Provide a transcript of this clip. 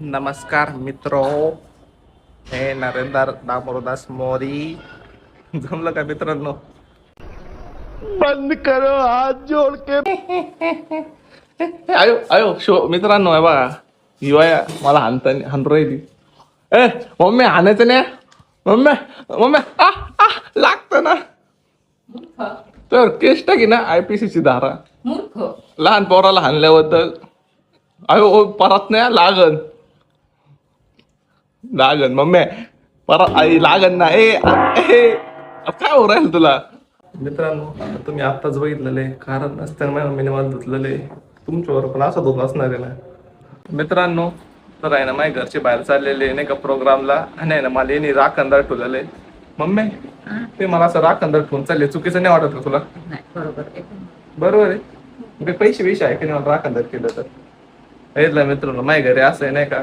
नमस्कार मित्रो, हे नरेंद्र दामोरदास मोदी. जमलं का मित्रांनो? बंद करो हाथ जोड़ के. आयो आयो शो मित्रांनो, आहे बघा हिवाया मला हाणता राहिली. ए मम्मी हाणायचं नाही. मम्मी मम्मी आ आ लागतं ना. तर केस टाकी ना IPC ची धारा. मूर्ख. लहान पोराला हाणल्याबद्दल. अयो परत नाही लागन मम्मी परत आई लागन ना. काय हो राहील तुला मित्रांनो? आता तुम्ही आत्ताच बघितलेलं आहे, कारण नसताना माझ्या मम्मीने मला धुतलेलं आहे. तुमच्यावर पण असं धुत असणार आहे ना मित्रांनो. तर आहे ना, माझ्या घरचे बाहेर चाललेले नाही का प्रोग्रामला, आणि आहे ना मला यांनी राखणदार ठेवलेलं आहे. मम्मी ते मला असं राखणदार ठेवून चालले, चुकीचं नाही वाटत का तुला? नाही, बरोबर आहे. बरोबर आहे. मी पैसे आहे की नाही मला राखणदार केलं तर. ऐकलं मित्रांनो, माझ्या घरी असं आहे नाही का,